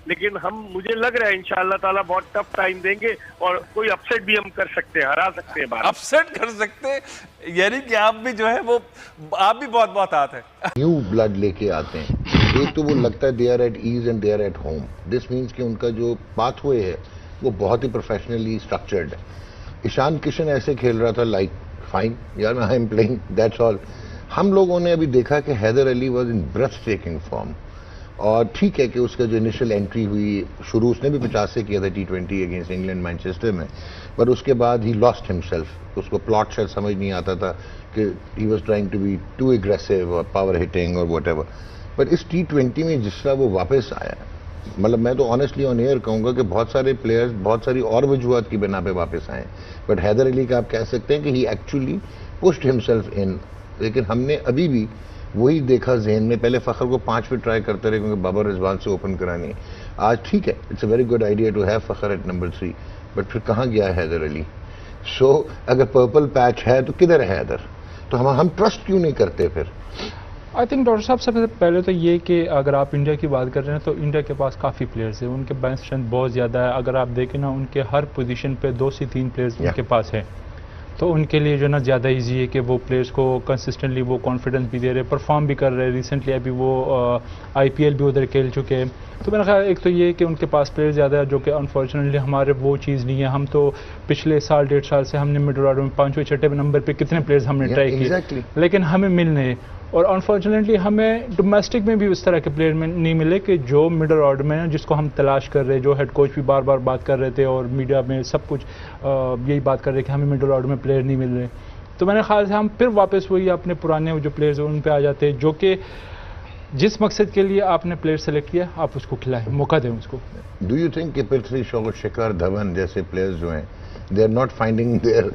लेकिन मुझे लग रहा है इंशाअल्लाह ताला बहुत टफ टाइम देंगे और कोई अपसेट भी हम कर सकते हैं, हरा सकते हैं भारत। अपसेट कर सकते हैं, यानी कि आप भी जो है वो आप भी बहुत बहुत आते हैं, न्यू ब्लड लेके आते हैं। एक तो वो लगता है they are at ease and they are at home. This means कि उनका जो पाथवे है वो बहुत ही प्रोफेशनली स्ट्रक्चर्ड है। ईशान किशन ऐसे खेल रहा था लाइक फाइन यार, I am playing, that's all. हम लोगों ने अभी देखा कि Haider Ali was in breathtaking form, और ठीक है कि उसका जो इनिशियल एंट्री हुई, शुरू उसने भी 50 से किया था T20 अगेंस्ट इंग्लैंड मैनचेस्टर में, पर उसके बाद ही लॉस्ट हिमसेल्फ। उसको प्लॉट शायद समझ नहीं आता था कि he was trying to be too aggressive और पावर हिटिंग और व्हाटएवर। पर इस T20 में जिस तरह वो वापस आया, मतलब मैं तो ऑनेस्टली ऑन एयर कहूंगा कि बहुत सारे प्लेयर्स बहुत सारी और वजूहत की बिना पे वापस आए, बट हैदर अली का आप कह सकते हैं कि ही एक्चुअली पुश्ड हिमसेल्फ इन। लेकिन हमने अभी भी वही देखा जहन में, पहले फखर को 5 पे ट्राई करते रहे क्योंकि बाबर रिजवान से ओपन करानी है। आज ठीक है, it's a very good idea to have Fakhar at number 3, but फिर कहाँ गया है हैदर अली? सो अगर पर्पल पैच है तो किधर है हैदर? तो हम ट्रस्ट क्यों नहीं करते फिर? आई थिंक डॉक्टर साहब, सबसे पहले तो ये कि अगर आप इंडिया की बात कर रहे हैं तो इंडिया के पास काफ़ी प्लेयर्स हैं, उनके बेंच स्ट्रेंथ बहुत ज़्यादा है। अगर आप देखें ना, उनके हर पोजीशन पे 2 से 3 प्लेयर्स उनके पास है, तो उनके लिए जो ना ज़्यादा इजी है कि वो प्लेयर्स को कंसिस्टेंटली वो कॉन्फिडेंस भी दे रहे, परफॉर्म भी कर रहे हैं। रिसेंटली अभी वो IPL भी उधर खेल चुके हैं। तो मेरा ख्याल एक तो ये है कि उनके पास प्लेयर ज़्यादा है, जो कि अनफॉर्चुनेटली हमारे वो चीज़ नहीं है। हम तो पिछले साल 1.5 साल से हमने मिडल ऑर्डर में 5वें 6वें नंबर पे कितने प्लेयर्स हमने ट्राई किए, लेकिन हमें मिल नहीं। और अनफॉर्चुनेटली हमें डोमेस्टिक में भी उस तरह के प्लेयर में नहीं मिले कि जो मिडल ऑर्डर में जिसको हम तलाश कर रहे हैं, जो हेड कोच भी बार बार बात कर रहे थे और मीडिया में सब कुछ यही बात कर रहे कि हमें मिडल ऑर्डर में प्लेयर नहीं मिल रहे। तो मेरे ख्याल से हम फिर वापस वही अपने पुराने जो प्लेयर्स हैं उन पे आ जाते हैं, जो कि जिस मकसद के लिए आपने प्लेयर सेलेक्ट किया आप उसको खिलाएं, मौका दें उसको। डू यू थिंक कि पृथ्वी शॉ, शिखर धवन जैसे प्लेयर्स जो हैं they are not finding their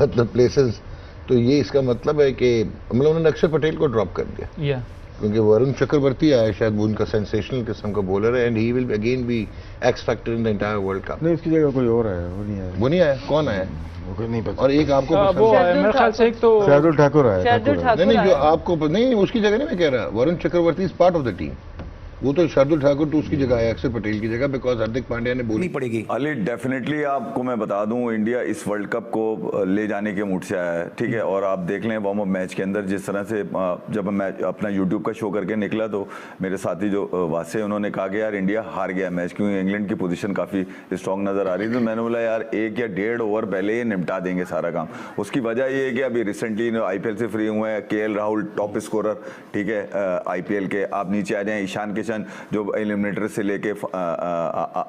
मतलब प्लेसेस? तो ये इसका मतलब है कि मतलब उन्होंने अक्षर पटेल को ड्रॉप कर दिया, क्योंकि वरुण चक्रवर्ती आया, शायद वो उनका सेंसेशनल किस्म का बॉलर है, and he will again be X factor in the entire world cup. नहीं, उसकी जगह कोई और आया, वो नहीं आया। कौन आया? वो कोई नहीं पता। और एक आपको वो आया मेरे ख्याल से, एक तो शार्दुल ठाकुर आया। नहीं, जो आपको नहीं, उसकी जगह नहीं मैं कह रहा, Varun Chakravarthy is part of the team. वो तो शार्दुल ठाकुर तो उसकी जगह है, अक्षर पटेल की जगह, बिकॉज हार्दिक पांड्या ने बोली पड़ेगी। अली डेफिनेटली आपको मैं बता दूं, इंडिया इस वर्ल्ड कप को ले जाने के मूड से आया है, ठीक है। और आप देख लें वार्म अप मैच के अंदर जिस तरह से जब मैं अपना यूट्यूब का शो करके निकला तो मेरे साथी जो वासे उन्होंने कहा कि यार इंडिया हार गया मैच, क्योंकि इंग्लैंड की पोजीशन काफ़ी स्ट्रॉन्ग नज़र आ रही थी। तो मैंने बोला यार 1 या 1.5 ओवर पहले ये निपटा देंगे सारा काम। उसकी वजह ये है कि अभी रिसेंटली IPL से फ्री हुए हैं, KL राहुल टॉप स्कोरर, ठीक है, IPL के। आप नीचे आ जाएं, ईशान किशन जो एलिमिनेटर से लेके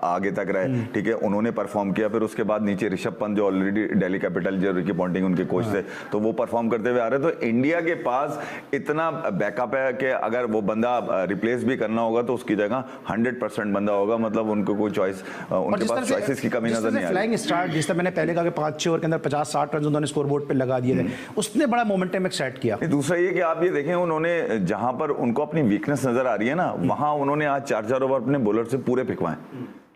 आगे तक रहे, ठीक है, उन्होंने परफॉर्म किया। फिर उसके बाद नीचे ऋषभ पंत जो ऑलरेडी दिल्ली कैपिटल जो रिकी पॉन्टिंग उनके कोच थे, तो वो परफॉर्म करते हुए आ रहे। तो इंडिया के पास इतना बैकअप है कि अगर वो बंदा रिप्लेस भी करना होगा तो उसकी जगह 100% बंदा होगा। मतलब उनको कोई चॉइस, उनके पास चॉइसेस की कमी नजर नहीं आ रही। फ्लाइंग स्टार्ट जिस तरह मैंने पहले कहा कि 5-6 ओवर के अंदर 50-60 रन उन्होंने स्कोर बोर्ड पे लगा दिए थे, उसने बड़ा मोमेंटम सेट किया। दूसरा ये कि आप ये देखें, उन्होंने जहां पर उनको अपनी वीकनेस नजर आ रही है ना, वहां उन्होंने आज 4 ओवर अपने बॉलर से पूरे फिकवाए,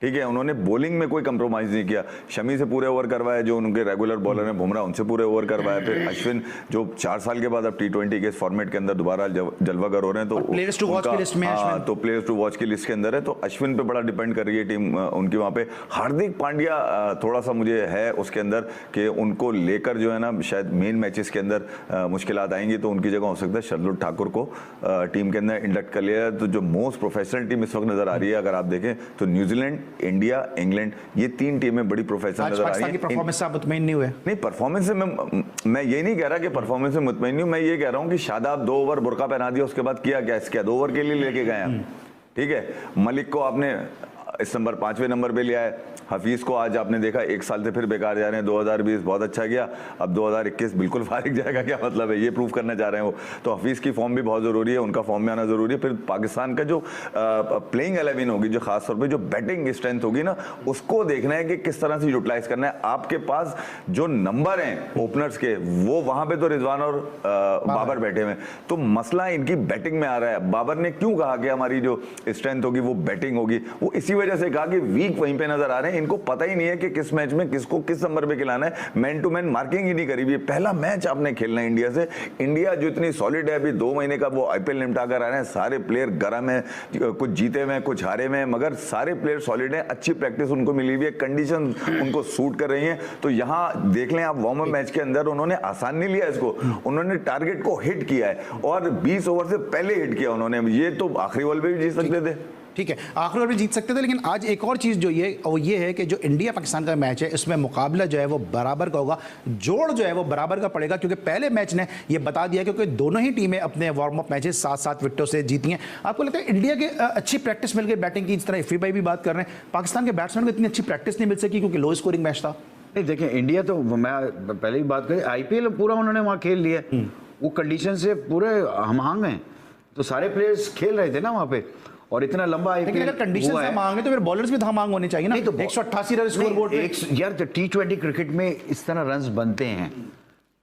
ठीक है। उन्होंने बॉलिंग में कोई कंप्रोमाइज नहीं किया। शमी से पूरे ओवर करवाए, जो उनके रेगुलर बॉलर हैं, बुमराह, उनसे पूरे ओवर करवाए। फिर अश्विन जो 4 साल के बाद अब T20 के फॉर्मेट के अंदर दोबारा जलवागर हो रहे हैं, तो प्लेयर्स टू वॉच की लिस्ट में है। तो प्लेयर्स टू वॉच की लिस्ट के अंदर है, तो अश्विन पे बड़ा डिपेंड कर रही है टीम उनकी वहां पे। हार्दिक पांड्या थोड़ा सा मुझे है उसके अंदर कि उनको लेकर जो है ना शायद मेन मैचेस के अंदर मुश्किलात आएंगी, तो उनकी जगह हो सकता है शार्दुल ठाकुर को टीम के अंदर इंडक्ट कर लिया। तो जो मोस्ट प्रोफेशनल टीम इस वक्त नजर आ रही है, अगर आप देखें तो न्यूजीलैंड, इंडिया, इंग्लैंड, ये 3 टीमें बड़ी प्रोफेशनल नजर आ रही हैं। परफॉर्मेंस से आप मुतमईन नहीं हुए? नहीं, परफॉर्मेंस से मैं ये नहीं कह रहा कि परफॉर्मेंस से मुतमईन नहीं हूं। मैं ये कह रहा हूं कि शादाब 2 ओवर बुर्का पहना दिया, उसके बाद किया क्या? इसके 2 ओवर के लिए लेके गए हैं, ठीक है। मलिक को आपने इस नंबर 5वें नंबर पे लिया है। हफीज को आज आपने देखा 1 साल से फिर बेकार जा रहे हैं। 2020 बहुत अच्छा गया, अब 2021 बिल्कुल फारिग जाएगा, क्या मतलब है, ये प्रूव करना चाह रहे हैं वो। तो हफीज की फॉर्म भी बहुत जरूरी है, उनका फॉर्म में आना जरूरी है। फिर पाकिस्तान का जो प्लेइंग 11 होगी, जो खासतौर पर जो बैटिंग स्ट्रेंथ होगी ना, उसको देखना है कि किस तरह से यूटिलाइज करना है। आपके पास जो नंबर हैं ओपनर्स के, वो वहां पे तो रिजवान और बाबर बैठे हुए, तो मसला इनकी बैटिंग में आ रहा है। बाबर ने क्यों कहा कि हमारी जो स्ट्रेंथ होगी वो बैटिंग होगी, वो इसी वजह वजह से कहा कि वीक वहीं पे नजर आ रहे हैं, इनको पता ही नहीं है कि किस मैच में किसको किस नंबर पे खिलाना है, मैन टू मैन मार्किंग ही नहीं करी हुई है। पहला मैच आपने खेलना है इंडिया से, इंडिया जो इतनी सॉलिड है, अभी 2 महीने का वो आईपीएल निपटा कर आ रहे हैं, सारे प्लेयर गरम है, कुछ जीते में कुछ हारे में, मगर सारे प्लेयर सॉलिड है, अच्छी प्रैक्टिस उनको मिली हुई है, कंडीशन उनको सूट कर रही है। तो यहाँ देख लें आप, वार्म अप मैच के अंदर उन्होंने आसान नहीं लिया इसको, उन्होंने टारगेट को हिट किया है और 20 ओवर से पहले हिट किया उन्होंने, ये तो आखिरी बॉल पे भी जीत सकते थे। ठीक है, आखिरी ओवर में जीत सकते थे, लेकिन आज एक और चीज़ जो ये वो ये है कि जो इंडिया पाकिस्तान का मैच है, इसमें मुकाबला जो है वो बराबर का होगा, जोड़ जो है वो बराबर का पड़ेगा, क्योंकि पहले मैच ने ये बता दिया क्योंकि दोनों ही टीमें अपने वार्म अप मैचेस 7-7 विकेटों से जीती हैं। आपको लगता है इंडिया के अच्छी प्रैक्टिस मिल गई बैटिंग की, इस तरह इफ़ी भाई भी बात कर रहे हैं, पाकिस्तान के बैट्समैन को इतनी अच्छी प्रैक्टिस नहीं मिल सकी क्योंकि लो स्कोरिंग मैच था? नहीं देखिए, इंडिया तो मैं पहले ही बात करी, आईपीएल पूरा उन्होंने वहाँ खेल लिया, वो कंडीशन से पूरे हम हांग हैं, तो सारे प्लेयर्स खेल रहे थे ना वहाँ पे, और इतना लंबा आईपीएल अगर कंडीशन से मांगे तो फिर बॉलर्स भी मांग होनी चाहिए ना। तो 188 रन स्कोर बोर्ड पे यार, T20 क्रिकेट में इस तरह रन्स बनते हैं,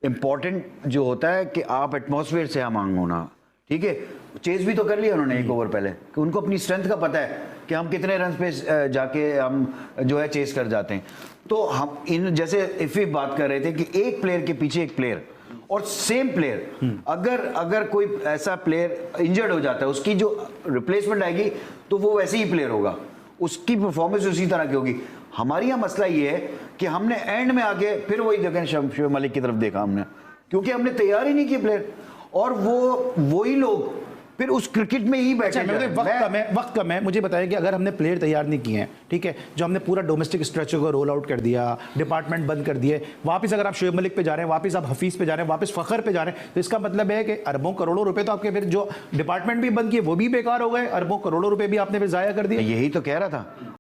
इंपॉर्टेंट जो होता है कि आप एटमॉस्फेयर से मांग होना, ठीक है। चेज भी तो कर लिया उन्होंने 1 ओवर पहले, कि उनको अपनी स्ट्रेंथ का पता है कि हम कितने रन पे जाके हम जो है चेस कर जाते हैं। तो हम इन जैसे इफ़ी बात कर रहे थे कि एक प्लेयर के पीछे एक प्लेयर, और सेम प्लेयर, अगर कोई ऐसा प्लेयर इंजर्ड हो जाता है, उसकी जो रिप्लेसमेंट आएगी तो वो वैसे ही प्लेयर होगा, उसकी परफॉर्मेंस उसी तरह की होगी। हमारी यहाँ मसला ये है कि हमने एंड में आके फिर वही जगह शोएब मलिक की तरफ देखा हमने, क्योंकि हमने तैयार ही नहीं किए प्लेयर, और वही लोग फिर उस क्रिकेट में ही बैठे। वक्त कम है, मुझे बताएं कि अगर हमने प्लेयर तैयार नहीं किए हैं, ठीक है, जो हमने पूरा डोमेस्टिक स्ट्रेचर को रोल आउट कर दिया, डिपार्टमेंट बंद कर दिए, वापस अगर आप शोएब मलिक पे जा रहे हैं, वापस आप हफीज पे जा रहे हैं, वापस फखर पे जा रहे हैं, तो इसका मतलब है कि अरबों करोड़ों रुपए तो आपके फिर जो डिपार्टमेंट भी बंद किए वो भी बेकार हो गए, अरबों करोड़ों रुपए भी आपने फिर जाया कर दिए। यही तो कह रहा था,